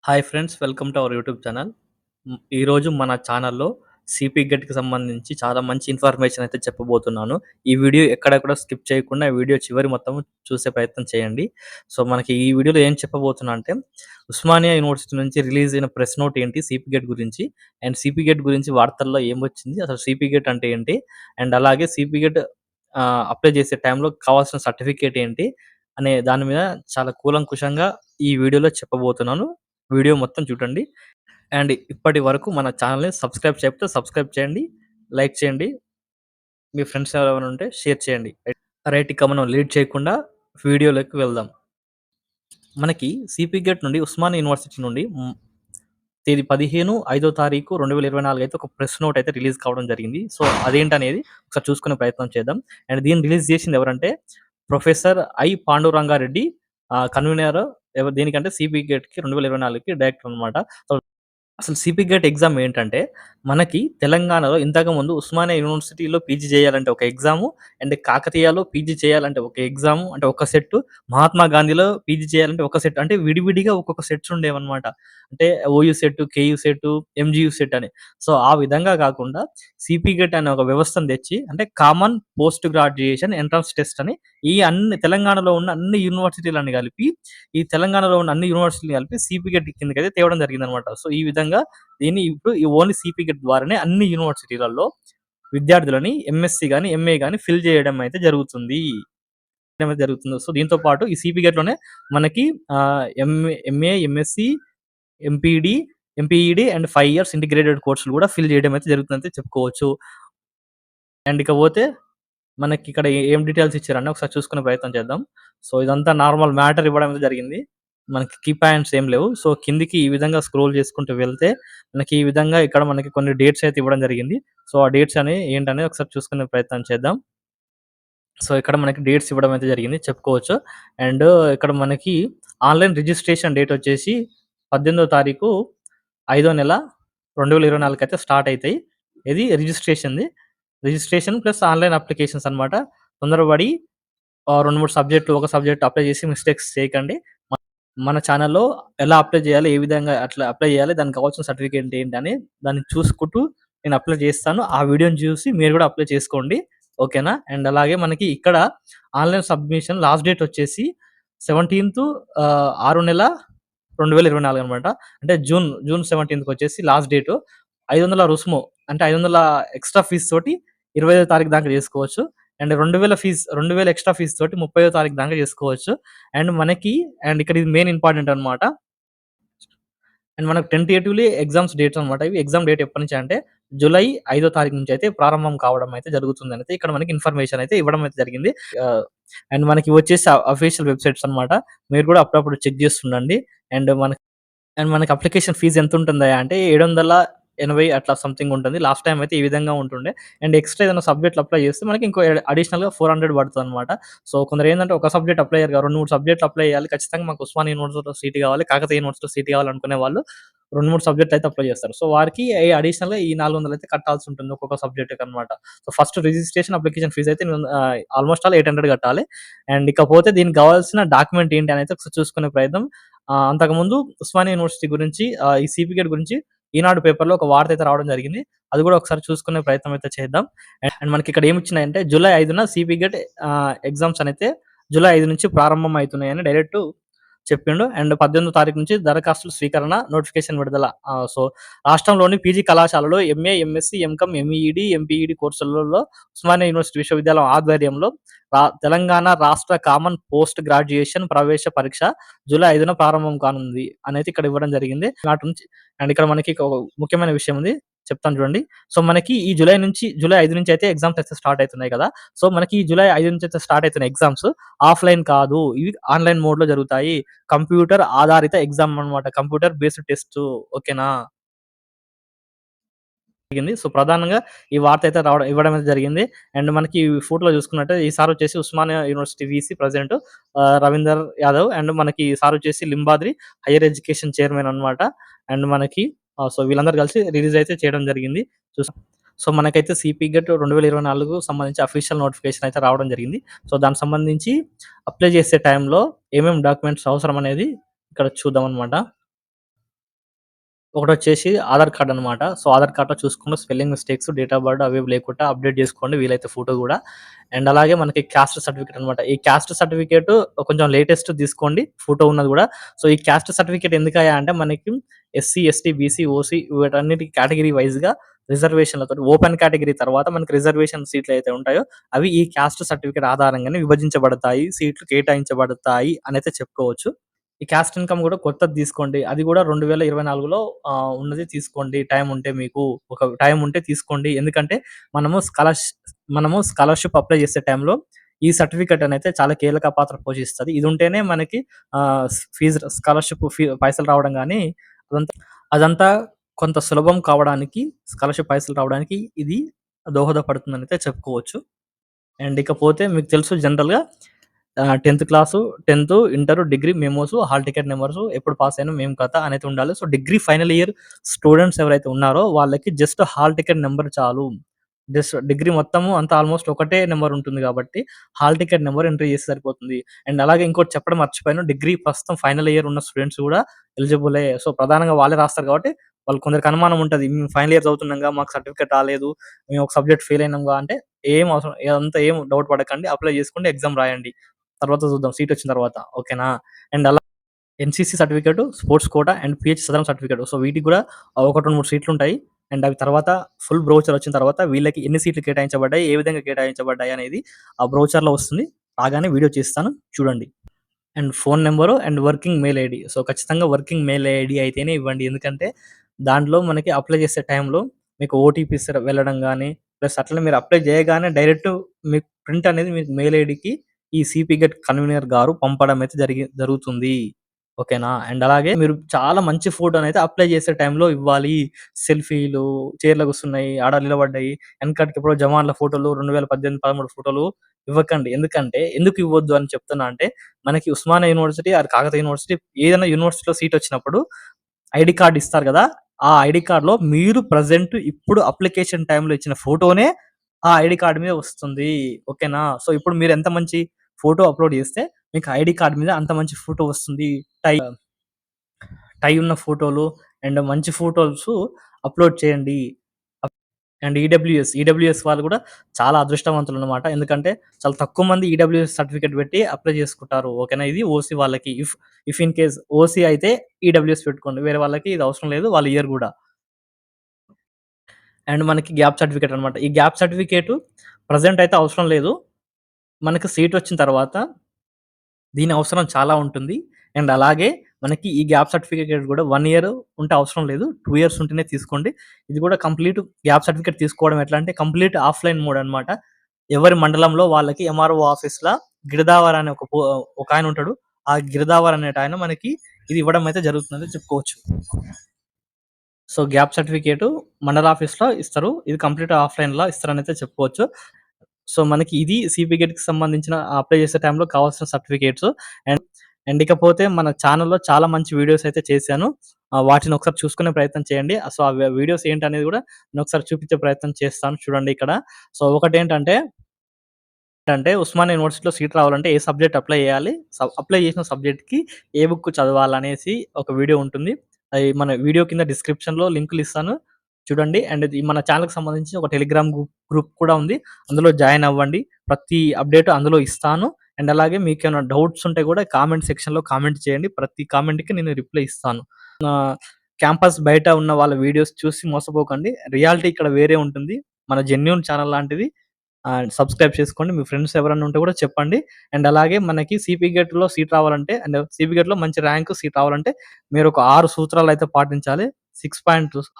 Hi friends, welcome to our YouTube channel. ఈరోజు మన ఛానల్‌లో సిపి గెట్‌కి సంబంధించి చాలా మంచి ఇన్ఫర్మేషన్ అయితే చెప్పబోతున్నాను. ఈ వీడియో ఎక్కడ కూడా స్కిప్ చేయకుండా ఈ వీడియో చివరి మొత్తం చూసే ప్రయత్నం చేయండి. సో, మనకి ఈ వీడియోలో ఏం చెప్పబోతున్నా అంటే, ఉస్మానియా యూనివర్సిటీ నుంచి రిలీజ్ అయిన ప్రెస్ నోట్ ఏంటి సిపి గెట్ గురించి, అండ్ సిపి గెట్ గురించి వార్తల్లో ఏమొచ్చింది, అసలు సిపి గెట్ అంటే ఏంటి, అండ్ అలాగే సిపి గెట్ అప్లై చేసే టైంలో కావాల్సిన సర్టిఫికేట్ ఏంటి, అనే దాని మీద చాలా కూలంకుషంగా ఈ వీడియోలో చెప్పబోతున్నాను. వీడియో మొత్తం చూడండి. అండ్ ఇప్పటి వరకు మన ఛానల్‌ని సబ్స్క్రైబ్ చేయకపోతే సబ్స్క్రైబ్ చేయండి. లైక్ చేయండి. మీ ఫ్రెండ్స్ ఎవరైనా ఉంటే షేర్ చేయండి. రైట్, ఇక మనం లేట్ చేయకుండా వీడియోలోకి వెళ్దాం. మనకి సిపి గేట్ నుండి ఉస్మానియా యూనివర్సిటీ నుండి తేదీ 15 5వ తారీఖు 2024 అయితే ఒక ప్రెస్ నోట్ అయితే రిలీజ్ కావడం జరిగింది. సో, అదేంటనేది ఒకసారి చూసుకునే ప్రయత్నం చేద్దాం. అండ్ దీన్ని రిలీజ్ చేసింది ఎవరంటే ప్రొఫెసర్ పాండురంగారెడ్డి, కన్వీనర్ దేనికంటే సిపి గేట్‌కి 2024కి డైరెక్టర్ అన్నమాట. సో, అసలు సిపి గేట్ ఎగ్జామ్ ఏంటంటే, మనకి తెలంగాణలో ఇంతకుముందు ఉస్మానియా యూనివర్సిటీలో పీజీ చేయాలంటే ఒక ఎగ్జాము, అండ్ కాకతీయలో పీజీ చేయాలంటే ఒక ఎగ్జాము, అంటే ఒక సెట్టు, మహాత్మా గాంధీలో పీజీ చేయాలంటే ఒక సెట్. అంటే విడివిడిగా ఒక్కొక్క సెట్స్ ఉండేవన్నమాట. అంటే OU set, KU set, MGU set అని. సో, ఆ విధంగా కాకుండా సిపి గేట్ అనే ఒక వ్యవస్థను తెచ్చి, అంటే common post graduation entrance test అని, ఈ అన్ని తెలంగాణలో ఉన్న అన్ని యూనివర్సిటీలని కలిపి, ఈ తెలంగాణలో ఉన్న అన్ని యూనివర్సిటీలు కలిపి సిపి గెట్ కిందకైతే తేవడం జరిగిందనమాట. సో, ఈ విధంగా దీన్ని ఇప్పుడు ఈ ఓన్లీ సిపి గెట్ ద్వారానే అన్ని యూనివర్సిటీలలో విద్యార్థులని ఎంఎస్‌సి గాని, ఎంఏ గాని ఫిల్ చేయడం అయితే జరుగుతుంది. సో, దీంతో పాటు ఈ సిపి గెట్‌లోనే మనకి MA, MSc, MPD, MPEd and 5 years integrated కోర్సులు కూడా ఫిల్ చేయడం అయితే జరుగుతుందని చెప్పుకోవచ్చు. అండ్ ఇకపోతే మనకిక్కడ ఏం డీటెయిల్స్ ఇచ్చారని ఒకసారి చూసుకునే ప్రయత్నం చేద్దాం. సో, ఇదంతా నార్మల్ మ్యాటర్ ఇవ్వడం అయితే జరిగింది. మనకి కీ పాయింట్స్ ఏం లేవు. సో, కిందికి ఈ విధంగా స్క్రోల్ చేసుకుంటూ వెళ్తే, మనకి ఈ విధంగా ఇక్కడ మనకి కొన్ని డేట్స్ అయితే ఇవ్వడం జరిగింది. సో, ఆ డేట్స్ అనేవి ఏంటనేది ఒకసారి చూసుకునే ప్రయత్నం చేద్దాం. సో, ఇక్కడ మనకి డేట్స్ ఇవ్వడం అయితే జరిగింది చెప్పుకోవచ్చు. అండ్ ఇక్కడ మనకి ఆన్‌లైన్ రిజిస్ట్రేషన్ డేట్ వచ్చేసి 18వ తారీఖు, ఐదో నెల 2024 అయితే స్టార్ట్ అయితాయి. ఇది రిజిస్ట్రేషన్‌ది. రిజిస్ట్రేషన్ ప్లస్ ఆన్‌లైన్ అప్లికేషన్స్ అన్నమాట. తొందరపడి 2, 3 సబ్జెక్టులు, ఒక సబ్జెక్ట్ అప్లై చేసి మిస్టేక్స్ చేయకండి. మన ఛానెల్‌లో ఎలా అప్లై చేయాలి, ఏ విధంగా అట్లా అప్లై చేయాలి, దానికి కావాల్సిన సర్టిఫికేట్ ఏంటని దాన్ని చూసుకుంటూ నేను అప్లై చేస్తాను. ఆ వీడియోని చూసి మీరు కూడా అప్లై చేసుకోండి. ఓకేనా? అండ్ అలాగే మనకి ఇక్కడ ఆన్‌లైన్ సబ్మిషన్ లాస్ట్ డేట్ వచ్చేసి 17థ్ 6 నెల 2024 అనమాట. అంటే జూన్ 17థ్‌కి వచ్చేసి లాస్ట్ డేటు. 500 రుసుము, అంటే 500 ఎక్స్‌ట్రా ఫీస్ తోటి 25వ తారీఖు దాకా చేసుకోవచ్చు. అండ్ 2000 ఎక్స్‌ట్రా ఫీస్ తోటి 30వ తారీఖు దాకా చేసుకోవచ్చు. అండ్ మనకి, అండ్ ఇక్కడ ఇది మెయిన్ ఇంపార్టెంట్ అన్నమాట. అండ్ మనకు టెంటేటివ్‌లీ ఎగ్జామ్స్ డేట్స్ అన్నమాట. ఇవి ఎగ్జామ్ డేట్ ఎప్పటినుంచి అంటే జూలై 5వ తారీఖు నుంచి అయితే ప్రారంభం కావడం అయితే జరుగుతుందనైతే ఇక్కడ మనకి ఇన్ఫర్మేషన్ అయితే ఇవ్వడం అయితే జరిగింది. ఆహ్, అండ్ మనకి వచ్చేసి అఫీషియల్ వెబ్‌సైట్స్ అన్నమాట. మీరు కూడా అప్పుడప్పుడు చెక్ చేస్తుండండి. అండ్ మనకి అప్లికేషన్ ఫీజ్ ఎంతుంటుందయ్యా అంటే 780 అట్లా సంథింగ్ ఉంటుంది. లాస్ట్ టైమ్ అయితే ఈ విధంగా ఉంటుండే. అండ్ ఎక్స్‌ట్రా ఏదైనా సబ్జెక్ట్‌లు అప్లై చేస్తే మనకి ఇంకో అడిషనల్‌గా 400 పడతదనమాట. సో, కొందరేందంటే ఒక సబ్జెక్ట్ అప్లై అయ్యారు 2, 3 సబ్జెక్ట్‌లు అప్లై చేయాలి. ఖచ్చితంగా మాకు ఉస్మానియా యూనివర్సిటీలో సీట్ కావాలి, కాకతీయ యూనివర్సిటీలో సీట్ కావాలనుకునే వాళ్ళు 2, 3 సబ్జెక్ట్‌లు అయితే అప్లై చేస్తారు. సో, వారికి అడిషనల్‌గా ఈ 400 అయితే కట్టాల్సి ఉంటుంది ఒక్కొక్క సబ్జెక్ట్‌కనమాట. So, first registration application fee అయితే ఆల్‌మోస్ట్ ఆల్ 800 కట్టాలి. అండ్ ఇకపోతే దీనికి కావాల్సిన డాక్యుమెంట్ ఏంటి అనేది ఒకసారి చూసుకునే ప్రయత్నం. అంతకుముందు ఉస్మానియా యూనివర్సిటీ గురించి, ఈ సిపి గేట్ గురించి ఈనాడు పేపర్‌లో ఒక వార్త అయితే రావడం జరిగింది. అది కూడా ఒకసారి చూసుకునే ప్రయత్నం అయితే చేద్దాం. అండ్ మనకిక్కడ ఏమిచ్చినాయంటే జూలై 5న సిపి గేట్ ఎగ్జామ్స్ అనైతే జూలై 5 నుంచి ప్రారంభం అయితున్నాయని డైరెక్ట్ చెప్పిండు. అండ్ 18వ తారీఖు నుంచి దరఖాస్తుల స్వీకరణ, నోటిఫికేషన్ విడుదల. సో, రాష్ట్రంలోని పీజీ కళాశాలలో ఎంఏ, ఎంఎస్‌సి, ఎంకామ్, ఎంఈడీ, ఎంపీఈడీ కోర్సులలో ఉస్మానియా యూనివర్సిటీ విశ్వవిద్యాలయం ఆధ్వర్యంలో తెలంగాణ రాష్ట్ర కామన్ పోస్ట్ గ్రాడ్యుయేషన్ ప్రవేశ పరీక్ష జూలై 5న ప్రారంభం కానుంది అనైతే ఇక్కడ ఇవ్వడం జరిగింది. నాటి నుంచి, అండ్ ఇక్కడ మనకి ఒక ముఖ్యమైన విషయం ఉంది. చెప్తాను చూడండి. సో, మనకి ఈ జూలై 5 నుంచి అయితే ఎగ్జామ్స్ అయితే స్టార్ట్ అయితున్నాయి కదా! సో, మనకి ఈ జూలై 5 నుంచి అయితే స్టార్ట్ అయితున్న ఎగ్జామ్స్ ఆఫ్‌లైన్ కాదు. ఇవి ఆన్‌లైన్ మోడ్‌లో జరుగుతాయి. కంప్యూటర్ ఆధారిత ఎగ్జామ్ అన్నమాట. Computer based test. ఓకేనా? జరిగింది. సో, ప్రధానంగా ఈ వార్త అయితే ఇవ్వడం అయితే జరిగింది. అండ్ మనకి ఈ ఫోటోలో చూసుకున్నట్టే ఈ సార్ వచ్చేసి Osmania university VC present Ravinder Yadav, and మనకి ఈ సార్ వచ్చేసి లింబాద్రి హైయర్ ఎడ్యుకేషన్ చైర్మన్ అన్నమాట. అండ్ మనకి సో, వీళ్ళందరూ కలిసి రిలీజ్ అయితే చేయడం జరిగింది. చూస్ సో, మనకైతే సిపి గెట్ 2024 సంబంధించి అఫీషియల్ నోటిఫికేషన్ అయితే రావడం జరిగింది. సో, దానికి సంబంధించి అప్లై చేసే టైంలో ఏమేం డాక్యుమెంట్స్ అవసరం అనేది ఇక్కడ చూద్దామన్నమాట. ఒకటొచ్చేసి ఆధార్ కార్డ్ అనమాట. సో, ఆధార్ కార్డ్‌లో చూసుకుంటే spelling mistakes, date of birth అవేవి లేకుండా అప్‌డేట్ జేసుకోండి వీలైతే ఫోటో గూడా. అండ్ అలాగే మనకి క్యాస్ట్ సర్టిఫికేట్ అనమాట. ఈ క్యాస్ట్ సర్టిఫికేట్ కొంచెం లేటెస్ట్ తీసుకోండి ఫోటో ఉన్నది గూడా. సో, ఈ క్యాస్ట్ సర్టిఫికేట్ ఎందుకయ్యా అంటే మనకి ఎస్సీ, ఎస్టీ, బీసీ, ఓసీ వీటన్నిటి కేటగిరీ వైస్‌గా రిజర్వేషన్‌లతోటి ఓపెన్ కేటగిరీ తర్వాత మనకి రిజర్వేషన్ సీట్లయితే ఉంటాయో అవి ఈ క్యాస్ట్ సర్టిఫికేట్ ఆధారంగానే విభజించబడతాయి. సీట్లు కేటాయించబడతాయి అనైతే చెప్పుకోవచ్చు. ఈ క్యాస్ట్ ఇన్‌కమ్ గూడా కొత్తది తీసుకోండి. అది గూడా 2024లో ఉన్నది తీసుకోండి. టైం ఉంటే మీకు. ఒక టైం ఉంటే తీసుకోండి. ఎందుకంటే మనము స్కాలర్‌ష్ మనము స్కాలర్‌షిప్ అప్లై చేసే టైంలో ఈ సర్టిఫికేట్ అనైతే చాలా కీలక పాత్ర పోషిస్తది. ఇది ఉంటేనే మనకి ఫీజు స్కాలర్‌షిప్ పైసలు రావడం గాని అదంతా అదంతా కొంత సులభం కావడానికి స్కాలర్‌షిప్ పైసలు రావడానికి ఇది దోహదపడుతుందనైతే చెప్పుకోవచ్చు. అండ్ ఇకపోతే మీకు తెలుసు జనరల్‌గా 10థ్ క్లాసు, 10థ్, inter, degree memos, hall ticket numbers ఎప్పుడు పాస్ అయినాం, ఏం కథ అనేది ఉండాలి. So, degree final year students ఎవరైతే ఉన్నారో వాళ్ళకి జస్ట్ హాల్ టికెట్ నంబర్ చాలు. జస్ట్ డిగ్రీ మొత్తము అంతా ఆల్‌మోస్ట్ ఒకటే నంబర్ ఉంటుంది కాబట్టి హాల్ టికెట్ నంబర్ ఎంట్రీ చేస్తే సరిపోతుంది. అండ్ అలాగే ఇంకోటి చెప్పడం మర్చిపోయాను. డిగ్రీ ప్రస్తుతం ఫైనల్ ఇయర్ ఉన్న స్టూడెంట్స్ కూడా ఎలిజిబులే. సో, ప్రధానంగా వాళ్ళే రాస్తారు కాబట్టి వాళ్ళు కొందరికి అనుమానం ఉంటది. మేము ఫైనల్ ఇయర్ చదువుతున్నాంగా మాకు సర్టిఫికేట్ రాలేదు. మేము ఒక సబ్జెక్ట్ ఫెయిల్ అయినాంగా అంటే ఏం అవసరం అదంతా ఏం డౌట్ పడకండి. అప్లై చేసుకోండి. ఎగ్జామ్ రాయండి. తర్వాత చూద్దాం సీటొచ్చిన తర్వాత. ఓకేనా? అండ్ అలా NCC certificate, sports quota and PH SADAREM certificate. So, వీటికి గూడా ఒక 2, 3 సీట్లుంటాయి. అండ్ అవి తర్వాత ఫుల్ బ్రౌచర్ వచ్చిన తర్వాత వీళ్ళకి ఎన్ని సీట్లు కేటాయించబడ్డాయి, ఏ విధంగా కేటాయించబడ్డాయి అనేది ఆ బ్రౌచర్‌లో వస్తుంది. రాగానే వీడియో చేస్తాను చూడండి. And phone number and working mail ID. So, ఖచ్చితంగా వర్కింగ్ మెయిల్ ఐడీ అయితేనే ఇవ్వండి. ఎందుకంటే దాంట్లో మనకి అప్లై చేసే టైంలో మీకు ఓటీపీస్ వెళ్ళడం గాని, ప్లస్ అట్లనే మీరు అప్లై చేయగానే డైరెక్ట్ మీకు ప్రింట్ అనేది మీకు మెయిల్ ఐడీకి ఈ సిపి గెట్ కన్వీనర్ గారు పంపడం అయితే జరుగుతుంది. ఓకేనా? అండ్ అలాగే మీరు చాలా మంచి ఫోటోనైతే అప్లై చేసే టైంలో ఇవ్వాలి. సెల్ఫీలు చైర్‌లో కూర్చున్నాయి, ఆడ నిలబడ్డాయి, ఎనకటికి ఎప్పుడో జవాన్ల ఫోటోలు 2018, 13 ఫోటోలు ఇవ్వకండి. ఎందుకు ఇవ్వొద్దు అని చెప్తున్నా అంటే మనకి Osmania university or Kakatiya university ఏదైనా యూనివర్సిటీలో సీటొచ్చినప్పుడు ఐడీ కార్డ్ ఇస్తారు గదా! ఆ ఐడీ కార్డ్‌లో మీరు ప్రెజెంట్ ఇప్పుడు అప్లికేషన్ టైమ్‌లో ఇచ్చిన ఫోటోనే ఆ ఐడీ కార్డ్ మీద వస్తుంది. ఓకేనా? సో, ఇప్పుడు మీరు ఎంత మంచి ఫోటో అప్‌లోడ్ చేస్తే మీకు ఐడీ కార్డ్ మీద అంత మంచి ఫోటో వస్తుంది. టై టై ఉన్న ఫోటోలు అండ్ మంచి ఫోటోసు అప్‌లోడ్ చేయండి. అండ్ ఈడబ్ల్యూఎస్ వాళ్ళు గూడా చాలా అదృష్టవంతులనమాట. ఎందుకంటే చాలా తక్కువ మంది ఈడబ్ల్యూఎస్ సర్టిఫికేట్ పెట్టి అప్లై చేసుకుంటారు. ఓకేనా? ఇది ఓసీ వాళ్ళకి. ఇఫ్ ఇన్ కేస్ ఓసీ అయితే ఈడబ్ల్యూఎస్ పెట్టుకోండి. వేరే వాళ్ళకి ఇది అవసరం లేదు. వాళ్ళు ఇయ్యరు గూడా. అండ్ మనకి గ్యాప్ సర్టిఫికేట్ అనమాట. ఈ గ్యాప్ సర్టిఫికేట్ ప్రెజెంట్ అయితే అవసరం లేదు. మనకి సీట్ వచ్చిన తర్వాత దీని అవసరం చాలా ఉంటుంది. అండ్ అలాగే మనకి ఈ గ్యాప్ సర్టిఫికేట్ గూడా 1 ఇయర్ ఉంటే అవసరం లేదు. 2 ఇయర్స్ ఉంటేనే తీసుకోండి. ఇది గూడా కంప్లీట్ గ్యాప్ సర్టిఫికేట్ తీసుకోవడం ఎట్లా అంటే కంప్లీట్ ఆఫ్‌లైన్ మోడ్ అనమాట. ఎవరి మండలంలో వాళ్ళకి ఎంఆర్ఓ ఆఫీస్‌ల గిరదావర్ అనే ఒకాయన ఉంటాడు. ఆ గిరదావర్ అనేటాయన మనకి ఇది ఇవ్వడం అయితే జరుగుతుందని చెప్పుకోవచ్చు. సో, గ్యాప్ సర్టిఫికేట్ మండల ఆఫీస్‌లో ఇస్తారు. ఇది కంప్లీట్ ఆఫ్‌లైన్‌లో ఇస్తారనైతే చెప్పుకోవచ్చు. సో, మనకి ఇది సిపి గేట్‌కి సంబంధించిన అప్లై చేసే టైంలో కావాల్సిన సర్టిఫికేట్స్. అండ్ అండ్ ఇకపోతే మన ఛానెల్‌లో చాలా మంచి వీడియోస్ అయితే చేశాను. వాటిని ఒకసారి చూసుకునే ప్రయత్నం చేయండి. సో, ఆ వీడియోస్ ఏంటనేది గూడా నేనొకసారి చూపించే ప్రయత్నం చేస్తాను చూడండి ఇక్కడ. సో, ఒకటేంటంటే ఉస్మానియా యూనివర్సిటీలో సీట్ రావాలంటే ఏ సబ్జెక్ట్ అప్లై చేయాలి? అప్లై చేసిన సబ్జెక్ట్‌కి ఏ బుక్ చదవాలనేసి ఒక వీడియో ఉంటుంది. అది మన వీడియో కింద డిస్క్రిప్షన్‌లో లింకులిస్తాను. చూడండి. అండ్ ఇది మన ఛానెల్‌కి సంబంధించి ఒక టెలిగ్రామ్ గ్రూప్ కూడా ఉంది. అందులో జాయిన్ అవ్వండి. ప్రతి అప్డేట్ అందులో ఇస్తాను. అండ్ అలాగే మీకేమైనా డౌట్స్ ఉంటే కూడా కామెంట్ సెక్షన్‌లో కామెంట్ చేయండి. ప్రతి కామెంట్‌కి నేను రిప్లై ఇస్తాను. ఆహ్, క్యాంపస్ బయట ఉన్న వాళ్ళ వీడియోస్ చూసి మోసపోకండి. రియాలిటీ ఇక్కడ వేరే ఉంటుంది. మన జెన్యూన్ ఛానెల్ లాంటిది. సబ్స్క్రైబ్ చేసుకోండి. మీ ఫ్రెండ్స్ ఎవరైనా ఉంటే కూడా చెప్పండి. అండ్ అలాగే మనకి సిపి గేట్‌లో సీట్ రావాలంటే అండ్ సిపి గేట్‌లో మంచి ర్యాంక్ సీట్ రావాలంటే మీరొక 6 సూత్రాలైతే పాటించాలి.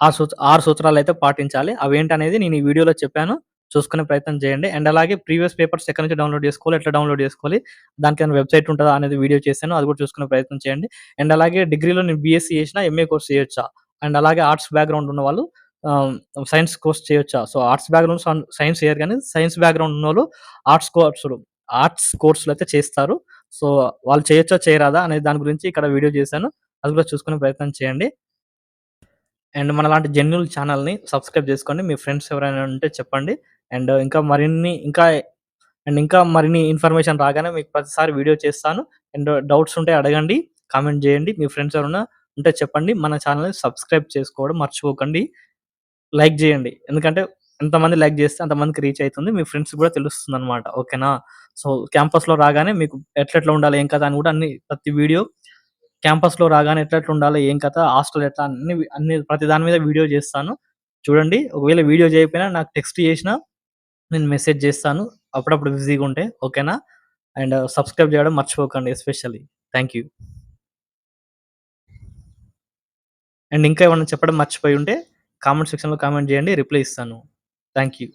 6 సూత్రాలైతే పాటించాలి. అవేంటనేది నేను ఈ వీడియోలో చెప్పాను. చూసుకునే ప్రయత్నం చేయండి. అండ్ అలాగే ప్రీవియస్ పేపర్స్ ఎక్కడి నుంచి డౌన్‌లోడ్ చేసుకోవాలి? ఎట్లా డౌన్‌లోడ్ చేసుకోవాలి? దానికేమైనా వెబ్‌సైట్ ఉంటదా? అనేది వీడియో చేశాను. అది కూడా చూసుకునే ప్రయత్నం చేయండి. అండ్ అలాగే డిగ్రీలో నేను బీఎస్సీ చేసినా, ఎంఏ కోర్స్ చేయొచ్చా? అండ్ అలాగే ఆర్ట్స్ బ్యాక్‌గ్రౌండ్ ఉన్నవాళ్ళు ఆహ్, సైన్స్ కోర్స్ చేయొచ్చా? సో, ఆర్ట్స్ బ్యాక్‌గ్రౌండ్ సైన్స్ చేయరు గానీ, సైన్స్ బ్యాక్‌గ్రౌండ్ ఉన్నోళ్ళు ఆర్ట్స్ కోర్సులయితే చేస్తారు. సో, వాళ్ళు చేయొచ్చా? చేయరాదా? అనే దాని గురించి ఇక్కడ వీడియో చేశాను. అది కూడా చూసుకునే ప్రయత్నం చేయండి. అండ్ మనలాంటి జెన్యూన్ ఛానెల్‌ని సబ్స్క్రైబ్ జేసుకోండి. మీ ఫ్రెండ్స్ ఎవరైనా ఉంటే చెప్పండి. అండ్ ఇంకా మరిన్ని ఇన్ఫర్మేషన్ రాగానే మీకు ప్రతిసారి వీడియో చేస్తాను. అండ్ డౌట్స్ ఉంటే అడగండి. కామెంట్ జేయండి. మీ ఫ్రెండ్స్ ఎవరున్నా ఉంటే చెప్పండి. మన ఛానెల్‌ని సబ్స్క్రైబ్ చేసుకోవడం మర్చిపోకండి. లైక్ జేయండి. ఎందుకంటే ఎంతమంది లైక్ జేస్తే అంతమందికి రీచ్ అయితుంది. మీ ఫ్రెండ్స్‌కి గూడా తెలుస్తుందనమాట. ఓకేనా? సో, క్యాంపస్‌లో రాగానే మీకు ఎట్లెట్లా ఉండాలి, ఏం కథ అని గూడా ప్రతి వీడియో క్యాంపస్‌లో రాగానే ఎట్లెట్లా ఉండాలి, ఏం కథ, హాస్టల్ ఎట్లా అన్ని ప్రతి దాని మీద వీడియో జేస్తాను. చూడండి. ఒకవేళ వీడియో జేయకపోయినా నాకు టెక్స్ట్ జేసినా నేను మెసేజ్ జేస్తాను. అప్పుడప్పుడు బిజీగుంటే. ఓకేనా? అండ్ సబ్స్క్రైబ్ జేయడం మర్చిపోకండి ఎస్పెషల్లీ. Thank you. అండ్ ఇంకా ఏమన్నా చెప్పడం మర్చిపోయి ఉంటే కామెంట్ సెక్షన్‌లో కామెంట్ జేయండి. రిప్లై ఇస్తాను. Thank you.